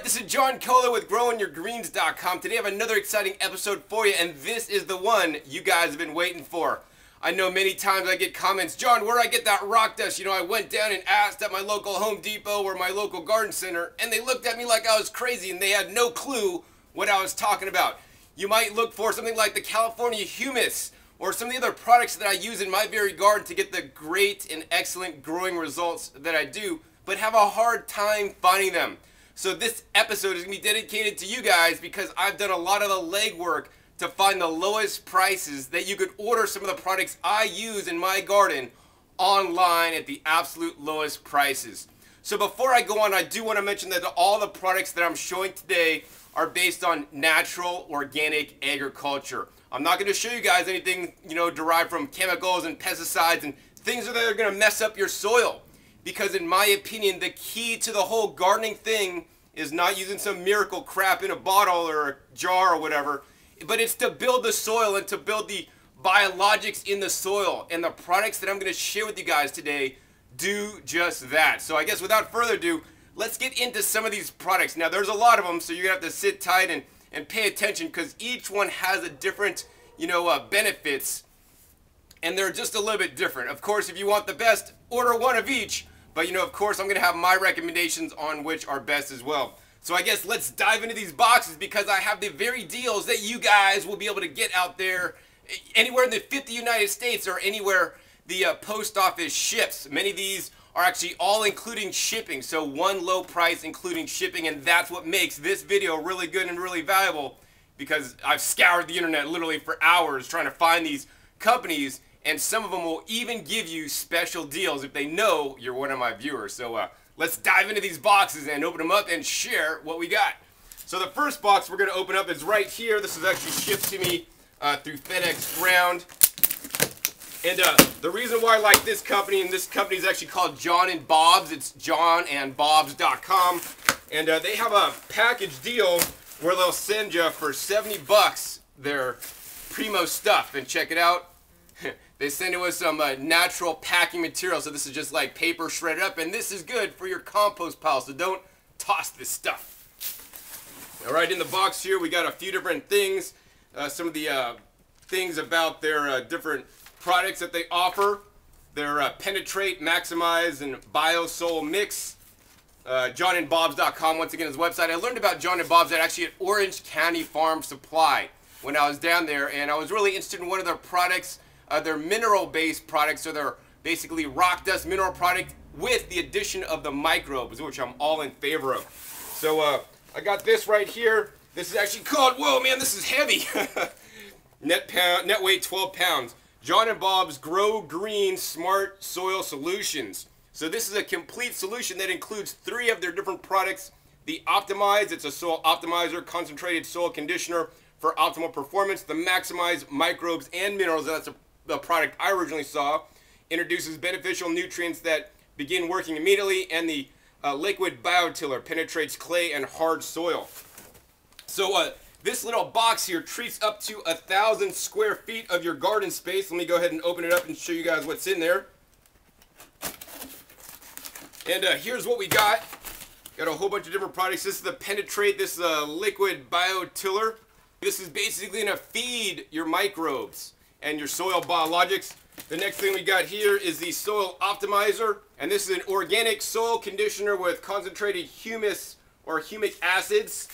This is John Kohler with GrowingYourGreens.com. Today I have another exciting episode for you, and this is the one you guys have been waiting for. I know many times I get comments, John, where do I get that rock dust? You know, I went down and asked at my local Home Depot or my local garden center, and they looked at me like I was crazy, and they had no clue what I was talking about. You might look for something like the California Humus, or some of the other products that I use in my very garden to get the great and excellent growing results that I do, but have a hard time finding them. So this episode is going to be dedicated to you guys because I've done a lot of the legwork to find the lowest prices that you could order some of the products I use in my garden online at the absolute lowest prices. So before I go on, I do want to mention that all the products that I'm showing today are based on natural organic agriculture. I'm not going to show you guys anything, derived from chemicals and pesticides and things that are going to mess up your soil. Because in my opinion, the key to the whole gardening thing is not using some miracle crap in a bottle or a jar or whatever, but it's to build the soil and to build the biologics in the soil. And the products that I'm going to share with you guys today do just that. So I guess without further ado, let's get into some of these products. Now there's a lot of them, so you're going to have to sit tight and pay attention because each one has a different, benefits, and they're just a little bit different. Of course, if you want the best, order one of each. But of course, I'm going to have my recommendations on which are best as well. So I guess let's dive into these boxes because I have the very deals that you guys will be able to get out there anywhere in the 50 United States or anywhere the post office ships. Many of these are actually all including shipping. So one low price including shipping, and that's what makes this video really good and really valuable because I've scoured the internet literally for hours trying to find these companies. And some of them will even give you special deals if they know you're one of my viewers. So let's dive into these boxes and open them up and share what we got. So the first box we're going to open up is right here. This is actually shipped to me through FedEx Ground. And the reason why I like this company, and this company is actually called John and Bob's. It's johnandbobs.com. And they have a package deal where they'll send you for 70 bucks their primo stuff. And check it out. They send to us some natural packing material, so this is just like paper shredded up, and this is good for your compost pile, so don't toss this stuff. Alright, in the box here we got a few different things, some of the things about their different products that they offer. Their Penetrate, Maximize, and BioSoil Mix. JohnandBobs.com, once again, is the website. I learned about John and Bob's actually at Orange County Farm Supply when I was down there, and I was really interested in one of their products. They're mineral-based products, so they're basically rock dust mineral product with the addition of the microbes, which I'm all in favor of. So I got this right here. This is actually called, whoa man, this is heavy. Net weight 12 pounds. John and Bob's Grow Green Smart Soil Solutions. So this is a complete solution that includes 3 of their different products. The Optimize, it's a soil optimizer, concentrated soil conditioner for optimal performance. The Maximize microbes and minerals, that's the product I originally saw, introduces beneficial nutrients that begin working immediately, and the liquid biotiller penetrates clay and hard soil. So this little box here treats up to 1,000 square feet of your garden space. Let me go ahead and open it up and show you guys what's in there. And here's what we got. Got a whole bunch of different products. This is the Penetrate. This is a liquid biotiller. This is basically going to feed your microbes and your soil biologics. The next thing we got here is the Soil Optimizer, and this is an organic soil conditioner with concentrated humus or humic acids.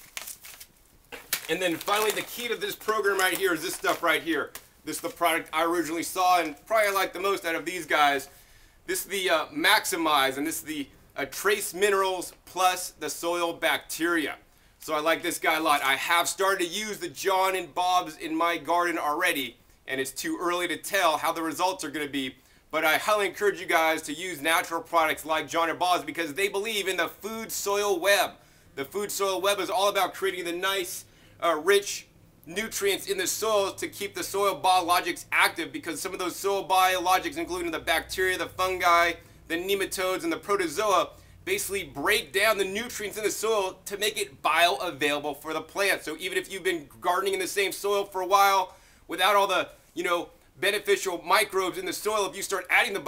And then finally, the key to this program right here is this stuff right here. This is the product I originally saw and probably like the most out of these guys. This is the Maximize, and this is the trace minerals plus the soil bacteria. So I like this guy a lot. I have started to use the John and Bob's in my garden already, and it's too early to tell how the results are going to be. But I highly encourage you guys to use natural products like John and Bob's because they believe in the food soil web. The food soil web is all about creating the nice, rich nutrients in the soil to keep the soil biologics active, because some of those soil biologics, including the bacteria, the fungi, the nematodes, and the protozoa, basically break down the nutrients in the soil to make it bioavailable for the plant. So even if you've been gardening in the same soil for a while without all the, beneficial microbes in the soil. If you start adding the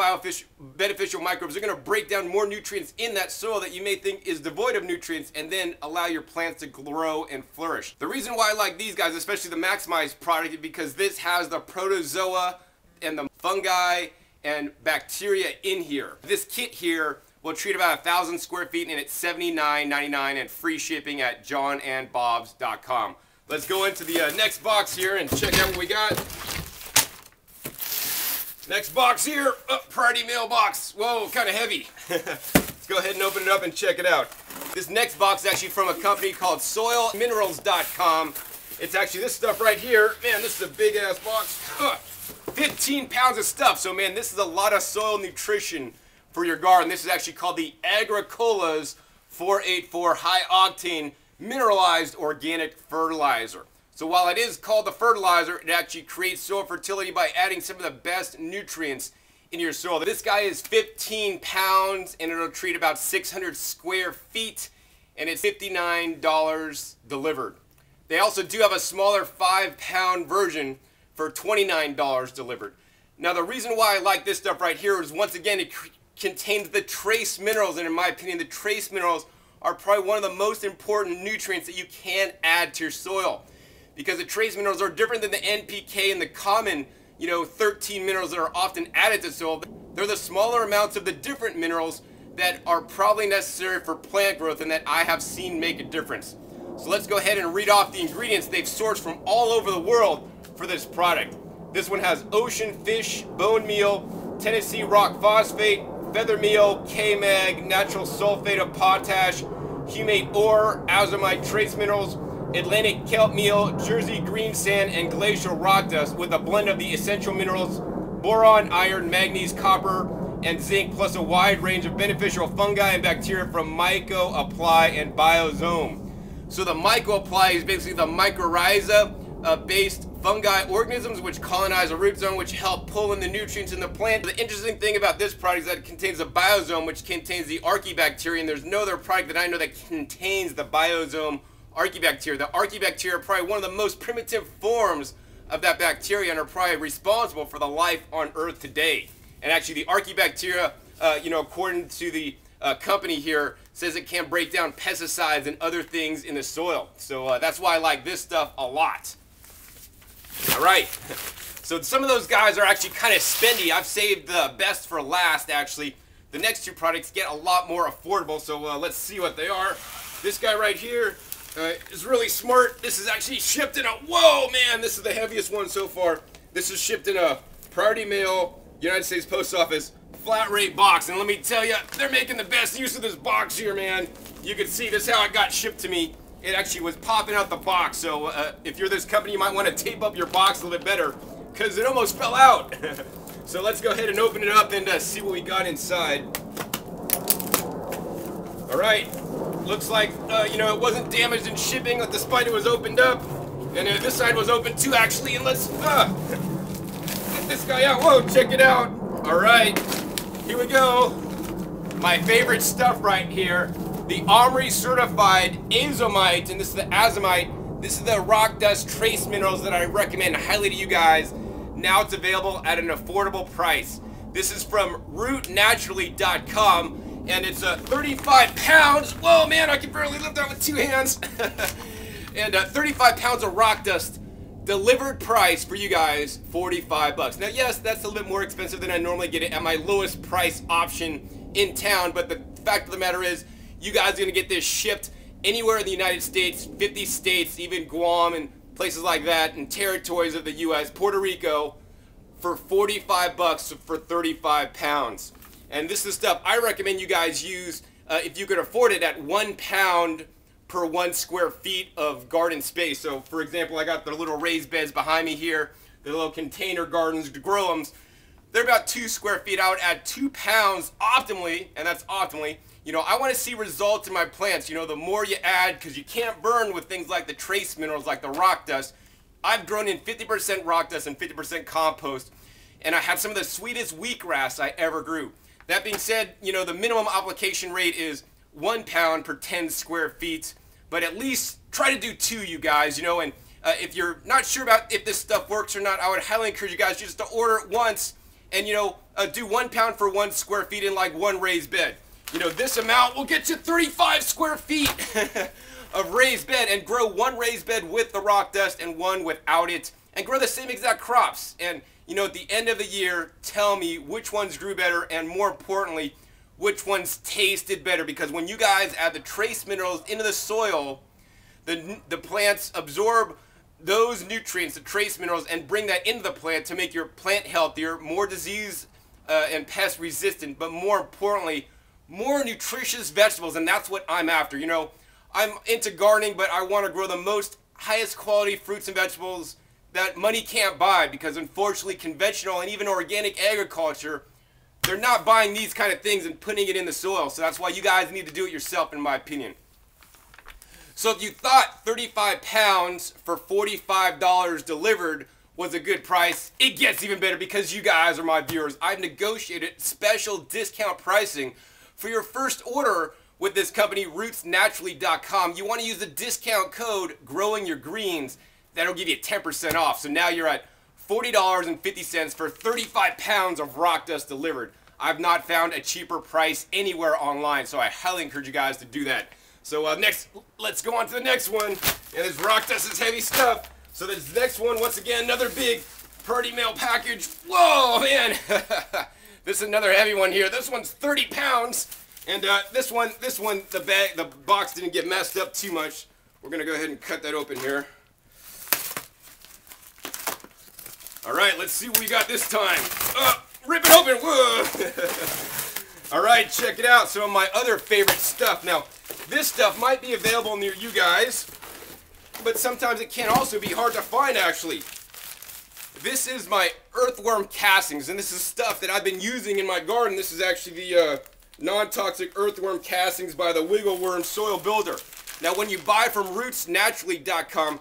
beneficial microbes, they're going to break down more nutrients in that soil that you may think is devoid of nutrients, and then allow your plants to grow and flourish. The reason why I like these guys, especially the Maximize product, is because this has the protozoa and the fungi and bacteria in here. This kit here will treat about 1,000 square feet, and it's $79.99 and free shipping at johnandbobs.com. Let's go into the next box here and check out what we got. Next box here, priority mail box. Whoa, kind of heavy. Let's go ahead and open it up and check it out. This next box is actually from a company called soilminerals.com. It's actually this stuff right here. Man, this is a big ass box. 15 pounds of stuff. So man, this is a lot of soil nutrition for your garden. This is actually called the Agricola's 484 high octane mineralized organic fertilizer. So while it is called the fertilizer, it actually creates soil fertility by adding some of the best nutrients in your soil. This guy is 15 pounds and it'll treat about 600 square feet, and it's $59 delivered. They also do have a smaller 5-pound version for $29 delivered. Now the reason why I like this stuff right here is, once again, it contains the trace minerals, and in my opinion the trace minerals are probably one of the most important nutrients that you can add to your soil, because the trace minerals are different than the NPK and the common 13 minerals that are often added to soil. They're the smaller amounts of the different minerals that are probably necessary for plant growth and that I have seen make a difference. So let's go ahead and read off the ingredients they've sourced from all over the world for this product. This one has ocean fish, bone meal, Tennessee rock phosphate, feather meal, K-mag, natural sulfate of potash, humate ore, azomite trace minerals, Atlantic kelp meal, Jersey green sand, and glacial rock dust, with a blend of the essential minerals boron, iron, manganese, copper, and zinc, plus a wide range of beneficial fungi and bacteria from Myco-Apply and Biozome. So the Myco-Apply is basically the mycorrhiza based fungi organisms which colonize a root zone, which help pull in the nutrients in the plant. The interesting thing about this product is that it contains a Biozome, which contains the Archaebacteria, and there's no other product that I know that contains the Biozome Archaebacteria. The Archaebacteria are probably one of the most primitive forms of that bacteria and are probably responsible for the life on Earth today. And actually the Archaebacteria, according to the company here, says it can break down pesticides and other things in the soil. So that's why I like this stuff a lot. All right. So some of those guys are actually kind of spendy. I've saved the best for last, actually. The next two products get a lot more affordable, so let's see what they are. This guy right here is really smart. This is actually shipped in a, whoa man, this is the heaviest one so far. This is shipped in a priority mail, United States Post Office flat rate box, and let me tell you, they're making the best use of this box here, man. You can see this is how it got shipped to me. It actually was popping out the box, so if you're this company, you might want to tape up your box a little bit better, because it almost fell out. So let's go ahead and open it up and see what we got inside. All right. Looks like, it wasn't damaged in shipping, despite it was opened up. And this side was open too, actually. And let's get this guy out. Whoa, check it out. All right, here we go. My favorite stuff right here, the OMRI certified azomite, and this is the azomite. This is the rock dust trace minerals that I recommend highly to you guys. Now it's available at an affordable price. This is from rootnaturally.com. And it's 35 pounds. Whoa, man, I can barely lift that with 2 hands. And 35 pounds of rock dust, delivered price for you guys, $45. Now, yes, that's a little bit more expensive than I normally get it at my lowest price option in town, but the fact of the matter is, you guys are gonna get this shipped anywhere in the United States, 50 states, even Guam and places like that, and territories of the US, Puerto Rico, for $45 for 35 pounds. And this is stuff I recommend you guys use if you could afford it, at 1 pound per 1 square feet of garden space. So for example, I got the little raised beds behind me here, the little container gardens to grow them. They're about 2 square feet. I would add 2 pounds optimally, and that's optimally. I want to see results in my plants. The more you add, because you can't burn with things like the trace minerals, like the rock dust. I've grown in 50% rock dust and 50% compost, and I had some of the sweetest wheatgrass I ever grew. That being said, the minimum application rate is 1 pound per 10 square feet, but at least try to do 2, you guys, and If you're not sure about if this stuff works or not, I would highly encourage you guys just to order it once and, do 1 pound for 1 square feet in like 1 raised bed. This amount will get you 35 square feet of raised bed, and grow 1 raised bed with the rock dust and 1 without it, and grow the same exact crops. And, at the end of the year, tell me which ones grew better, and more importantly, which ones tasted better. Because when you guys add the trace minerals into the soil, the plants absorb those nutrients, the trace minerals, and bring that into the plant to make your plant healthier, more disease and pest resistant, but more importantly, more nutritious vegetables. And that's what I'm after. I'm into gardening, but I want to grow the most highest quality fruits and vegetables that money can't buy, because unfortunately conventional and even organic agriculture, they're not buying these kind of things and putting it in the soil. So that's why you guys need to do it yourself, in my opinion. So if you thought 35 pounds for $45 delivered was a good price, it gets even better, because you guys are my viewers. I've negotiated special discount pricing for your first order with this company, rootsnaturally.com. You want to use the discount code GrowingYourGreens. That'll give you 10% off. So now you're at $40.50 for 35 pounds of rock dust delivered. I've not found a cheaper price anywhere online, so I highly encourage you guys to do that. So next, let's go on to the next one. And this rock dust is heavy stuff. So this next one, once again, another big party mail package. Whoa, man. This is another heavy one here. This one's 30 pounds. And this one, the box didn't get messed up too much. We're gonna go ahead and cut that open here. All right, let's see what we got this time. Rip it open. Whoa. All right, check it out. Some of my other favorite stuff. Now, this stuff might be available near you guys, but sometimes it can also be hard to find, actually. This is my earthworm castings, and this is stuff that I've been using in my garden. This is actually the non-toxic earthworm castings by the Wiggle Worm Soil Builder. Now, when you buy from rootsnaturally.com,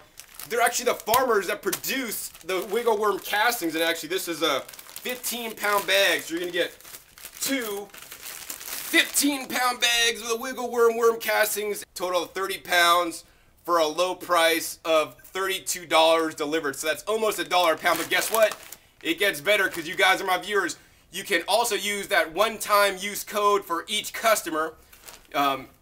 they're actually the farmers that produce the Wiggle Worm castings. And actually, this is a 15-pound bag, so you're going to get 2 15-pound bags of the Wiggle Worm castings, total of 30 pounds for a low price of $32 delivered. So that's almost $1 a pound. But guess what? It gets better, because you guys are my viewers. You can also use that one-time use code for each customer,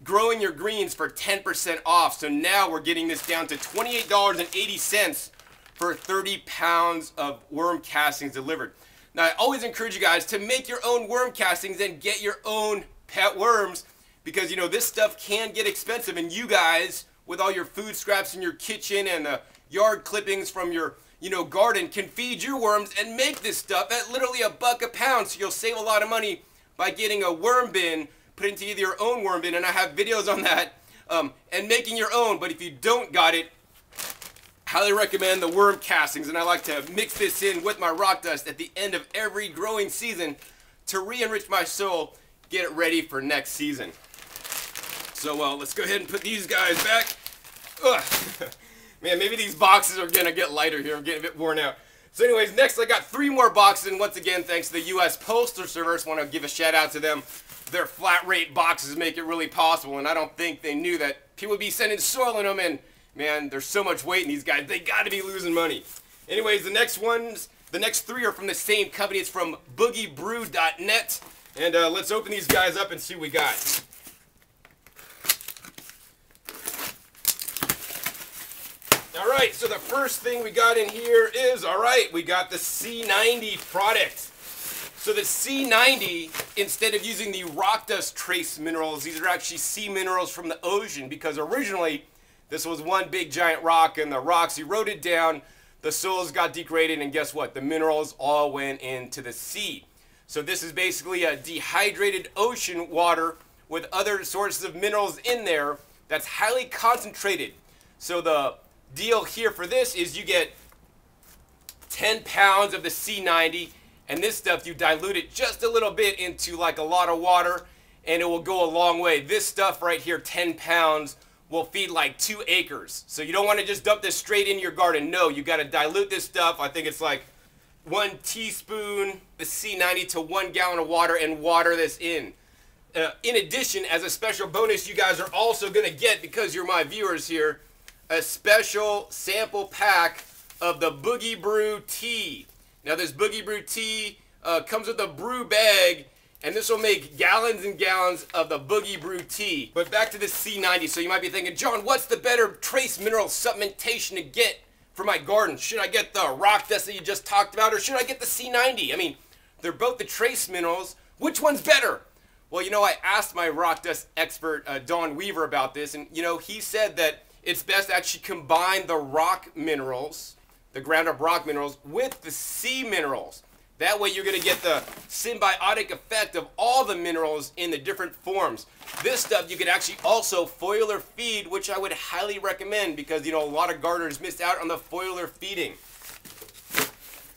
Growing Your Greens, for 10% off. So now we're getting this down to $28.80 for 30 pounds of worm castings delivered. Now, I always encourage you guys to make your own worm castings and get your own pet worms, because, this stuff can get expensive, and you guys, with all your food scraps in your kitchen and the yard clippings from your, garden, can feed your worms and make this stuff at literally $1 a pound. So you'll save a lot of money by getting a worm bin, put into either your own worm bin, and I have videos on that, and making your own. But if you don't got it, highly recommend the worm castings, and I like to mix this in with my rock dust at the end of every growing season to re-enrich my soil, get it ready for next season. So let's go ahead and put these guys back. Ugh. Man, maybe these boxes are gonna get lighter here. I'm getting a bit worn out. So anyways, next I got 3 more boxes, and once again, thanks to the U.S. Postal Service, want to give a shout out to them. Their flat rate boxes make it really possible, and I don't think they knew that people would be sending soil in them, and man, there's so much weight in these guys, they gotta be losing money. Anyways, the next 3 are from the same company. It's from boogiebrew.net, and let's open these guys up and see what we got. Alright, so the first thing we got in here is, we got the C90 product. So the C90, instead of using the rock dust trace minerals, these are actually sea minerals from the ocean, because originally this was one big giant rock, and the rocks eroded down, the soils got degraded, and guess what? The minerals all went into the sea. So this is basically a dehydrated ocean water with other sources of minerals in there that's highly concentrated. So the deal here for this is you get 10 pounds of the C90, and this stuff, you dilute it just a little bit into like a lot of water, and it will go a long way. This stuff right here, 10 pounds, will feed like 2 acres. So you don't want to just dump this straight into your garden. No, you got to dilute this stuff. I think it's like 1 teaspoon the C90 to 1 gallon of water, and water this in. In addition, as a special bonus, you guys are also going to get, because you're my viewers here, a special sample pack of the Boogie Brew tea. Now this Boogie Brew tea comes with a brew bag, and this will make gallons and gallons of the Boogie Brew tea. But back to the C90. So you might be thinking, John, what's the better trace mineral supplementation to get for my garden? Should I get the rock dust that you just talked about, or should I get the C90? I mean, they're both the trace minerals. Which one's better? Well, you know, I asked my rock dust expert, Don Weaver, about this, and, you know, he said that it's best to actually combine the rock minerals, the ground up rock minerals, with the sea minerals. That way you're going to get the symbiotic effect of all the minerals in the different forms. This stuff you could actually also foliar feed, which I would highly recommend because, you know, a lot of gardeners missed out on the foliar feeding.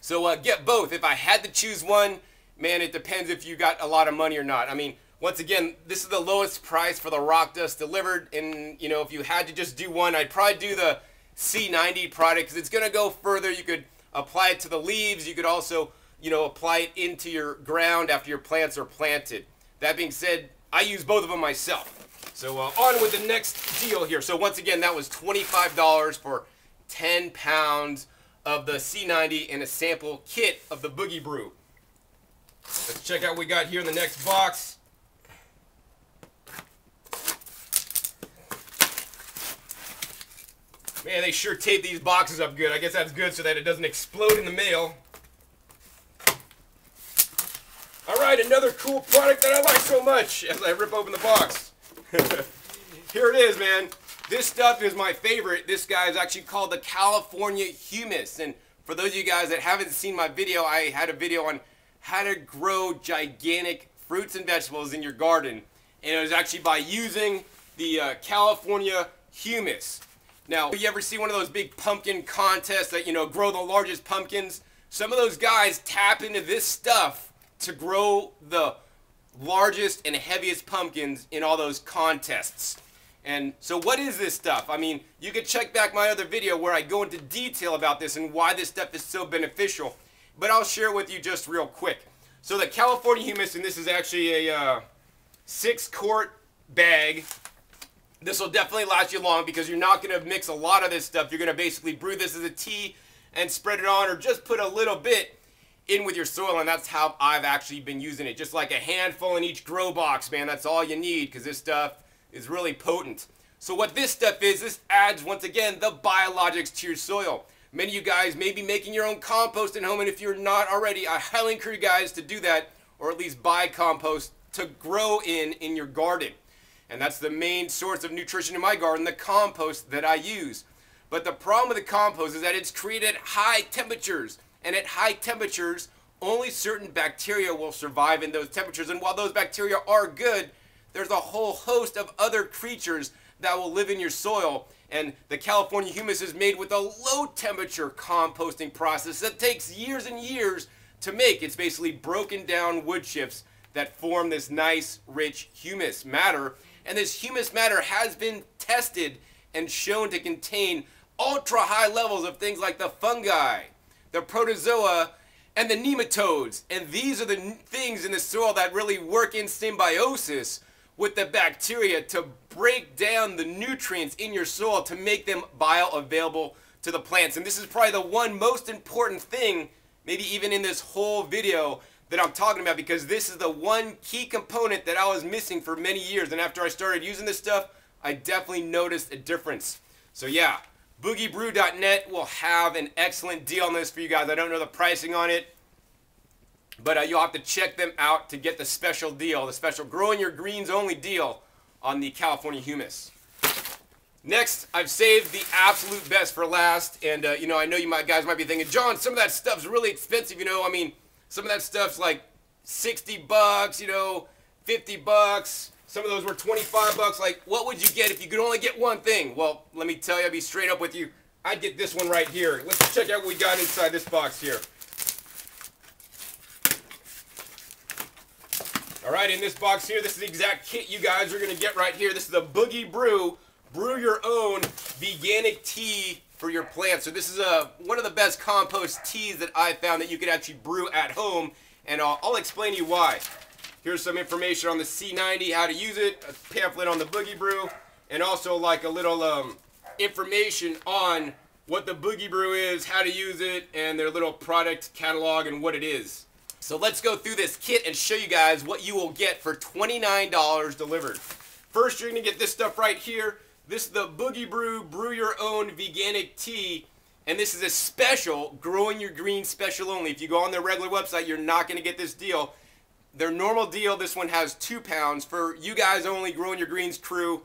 So get both. If I had to choose one, man, it depends if you got a lot of money or not. I mean, once again, this is the lowest price for the rock dust delivered. And, you know, if you had to just do one, I'd probably do the C90 product because it's going to go further. You could apply it to the leaves. You could also, you know, apply it into your ground after your plants are planted. That being said, I use both of them myself. So on with the next deal here. So once again, that was $25 for 10 pounds of the C90 and a sample kit of the Boogie Brew. Let's check out what we got here in the next box. Man, they sure tape these boxes up good. I guess that's good so that it doesn't explode in the mail. Alright, another cool product that I like so much as I rip open the box. Here it is, man. This stuff is my favorite. This guy is actually called the California Humus. And for those of you guys that haven't seen my video, I had a video on how to grow gigantic fruits and vegetables in your garden. And it was actually by using the California Humus. Now, you ever see one of those big pumpkin contests that, you know, grow the largest pumpkins? Some of those guys tap into this stuff to grow the largest and heaviest pumpkins in all those contests. And so what is this stuff? I mean, you can check back my other video where I go into detail about this and why this stuff is so beneficial. But I'll share it with you just real quick. So the California Humus, and this is actually a 6-quart bag. This will definitely last you long because you're not going to mix a lot of this stuff. You're going to basically brew this as a tea and spread it on, or just put a little bit in with your soil, and that's how I've actually been using it. Just like a handful in each grow box, man. That's all you need because this stuff is really potent. So what this stuff is, this adds, once again, the biologics to your soil. Many of you guys may be making your own compost at home, and if you're not already, I highly encourage you guys to do that, or at least buy compost to grow in your garden. And that's the main source of nutrition in my garden, the compost that I use. But the problem with the compost is that it's created at high temperatures. And at high temperatures, only certain bacteria will survive in those temperatures. And while those bacteria are good, there's a whole host of other creatures that will live in your soil. And the California Humus is made with a low temperature composting process that takes years and years to make. It's basically broken down wood chips that form this nice, rich humus matter. And this humus matter has been tested and shown to contain ultra high levels of things like the fungi, the protozoa, and the nematodes. And these are the things in the soil that really work in symbiosis with the bacteria to break down the nutrients in your soil to make them bioavailable to the plants. And this is probably the one most important thing, maybe even in this whole video, that I'm talking about, because this is the one key component that I was missing for many years. And after I started using this stuff, I definitely noticed a difference. So yeah, boogiebrew.net will have an excellent deal on this for you guys. I don't know the pricing on it, but you'll have to check them out to get the special deal, the special growing your greens only deal on the California Humus. Next, I've saved the absolute best for last. And you know, I know you guys might be thinking, John, some of that stuff's really expensive. You know, I mean, some of that stuff's like 60 bucks, you know, 50 bucks. Some of those were 25 bucks. Like, what would you get if you could only get one thing? Well, let me tell you, I'll be straight up with you. I'd get this one right here. Let's check out what we got inside this box here. All right, in this box here, this is the exact kit you guys are going to get right here. This is the Boogie Brew. Brew your own veganic tea for your plants. So this is one of the best compost teas that I found that you can actually brew at home. And I'll explain to you why. Here's some information on the C90, how to use it, a pamphlet on the Boogie Brew, and also like a little information on what the Boogie Brew is, how to use it, and their little product catalog and what it is. So let's go through this kit and show you guys what you will get for $29 delivered. First, you're going to get this stuff right here. This is the Boogie Brew Brew Your Own Veganic Tea. And this is a special, Growing Your Greens special only. If you go on their regular website, you're not going to get this deal. Their normal deal, this one has 2 pounds. For you guys only, Growing Your Greens crew,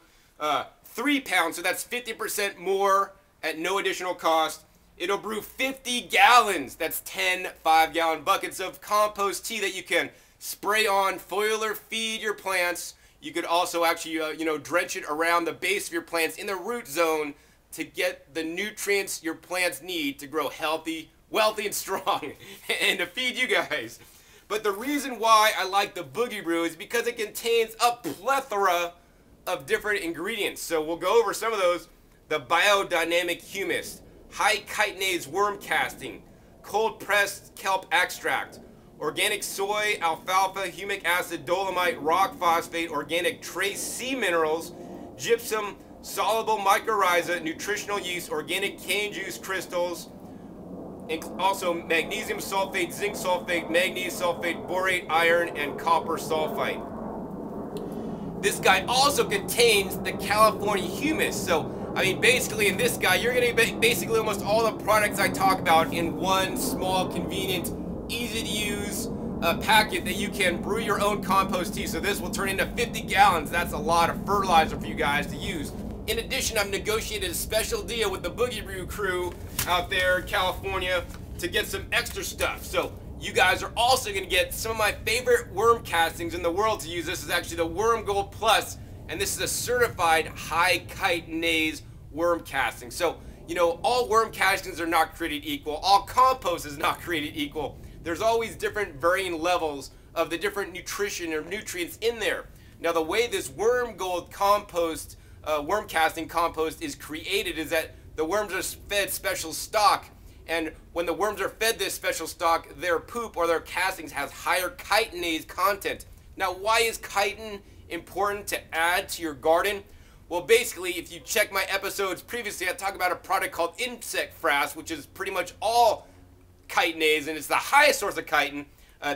3 pounds. So that's 50% more at no additional cost. It'll brew 50 gallons. That's 10 5-gallon buckets of compost tea that you can spray on, foliar, or feed your plants. You could also actually, drench it around the base of your plants in the root zone to get the nutrients your plants need to grow healthy, wealthy, and strong, and to feed you guys. But the reason why I like the Boogie Brew is because it contains a plethora of different ingredients. So we'll go over some of those. The biodynamic humus, high chitinase worm casting, cold pressed kelp extract, organic soy, alfalfa, humic acid, dolomite, rock phosphate, organic trace sea minerals, gypsum, soluble mycorrhiza, nutritional yeast, organic cane juice crystals, and also magnesium sulfate, zinc sulfate, manganese sulfate, borate, iron, and copper sulfite. This guy also contains the California humus. So, I mean, basically in this guy, you're going to get basically almost all the products I talk about in one small, convenient, easy to use packet that you can brew your own compost tea. So this will turn into 50 gallons. That's a lot of fertilizer for you guys to use. In addition, I've negotiated a special deal with the Boogie Brew crew out there in California to get some extra stuff. So you guys are also going to get some of my favorite worm castings in the world to use. This is actually the Worm Gold Plus, and this is a certified high chitinase worm casting. So, all worm castings are not created equal. All compost is not created equal. There's always different varying levels of the different nutrition or nutrients in there. Now, the way this Worm Gold compost worm casting compost is created is that the worms are fed special stock, and when the worms are fed this special stock, their poop or their castings has higher chitinase content. Now, why is chitin important to add to your garden? Well, basically, if you check my episodes previously, I talk about a product called Insect Frass, which is pretty much all chitinase, and it's the highest source of chitin.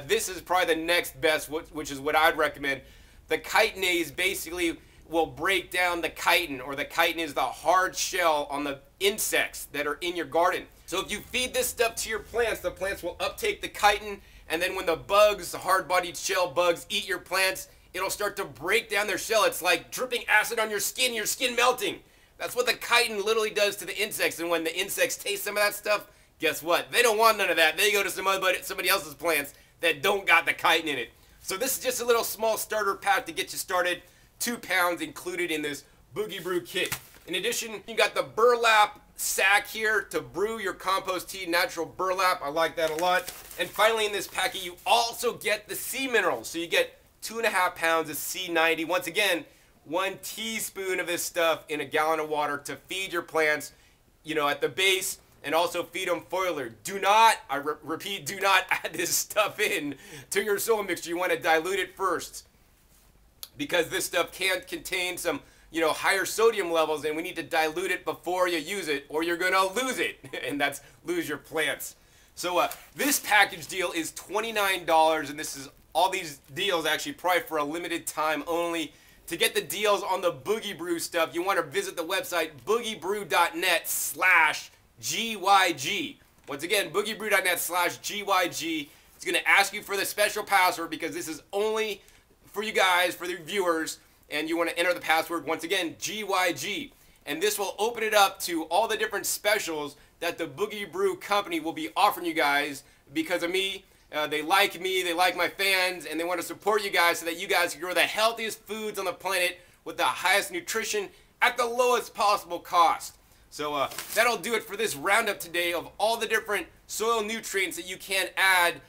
This is probably the next best, which is what I'd recommend. The chitinase basically will break down the chitin, or the chitin is the hard shell on the insects that are in your garden. So if you feed this stuff to your plants, the plants will uptake the chitin, and then when the bugs, the hard-bodied shell bugs, eat your plants, it'll start to break down their shell. It's like dripping acid on your skin melting. That's what the chitin literally does to the insects, and when the insects taste some of that stuff, guess what? They don't want none of that. They go to somebody else's plants that don't got the chitin in it. So this is just a little small starter pack to get you started. 2 pounds included in this Boogie Brew kit. In addition, you got the burlap sack here to brew your compost tea, natural burlap. I like that a lot. And finally in this packet, you also get the sea minerals. So you get 2.5 pounds of C90. Once again, 1 teaspoon of this stuff in a gallon of water to feed your plants, at the base, and also feed them foliar. Do not, I repeat, do not add this stuff in to your soil mixture. You want to dilute it first, because this stuff can contain some, higher sodium levels, and we need to dilute it before you use it, or you're going to lose it, and that's lose your plants. So this package deal is $29, and this is all these deals actually probably for a limited time only. To get the deals on the Boogie Brew stuff, you want to visit the website boogiebrew.net/GYG. Once again, boogiebrew.net/GYG. It's going to ask you for the special password because this is only for you guys, for the viewers, and you want to enter the password, once again, GYG. And this will open it up to all the different specials that the Boogie Brew company will be offering you guys because of me. They like me, they like my fans, and they want to support you guys so that you guys can grow the healthiest foods on the planet with the highest nutrition at the lowest possible cost. So that'll do it for this roundup today of all the different soil nutrients that you can add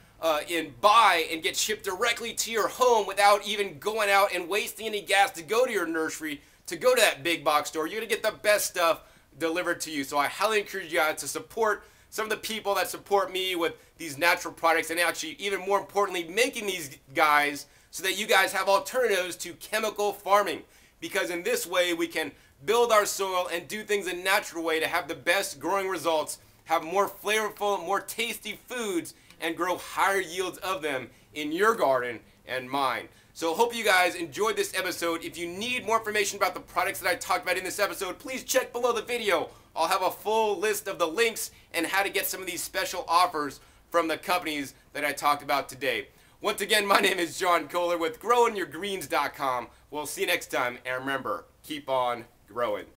buy and get shipped directly to your home without even going out and wasting any gas to go to your nursery, to go to that big box store. You're going to get the best stuff delivered to you. So I highly encourage you guys to support some of the people that support me with these natural products, and actually, even more importantly, making these guys so that you guys have alternatives to chemical farming. Because in this way, we can build our soil, and do things a natural way to have the best growing results, have more flavorful, more tasty foods, and grow higher yields of them in your garden and mine. So hope you guys enjoyed this episode. If you need more information about the products that I talked about in this episode, please check below the video. I'll have a full list of the links and how to get some of these special offers from the companies that I talked about today. Once again, my name is John Kohler with GrowingYourGreens.com. We'll see you next time, and remember, keep on growing.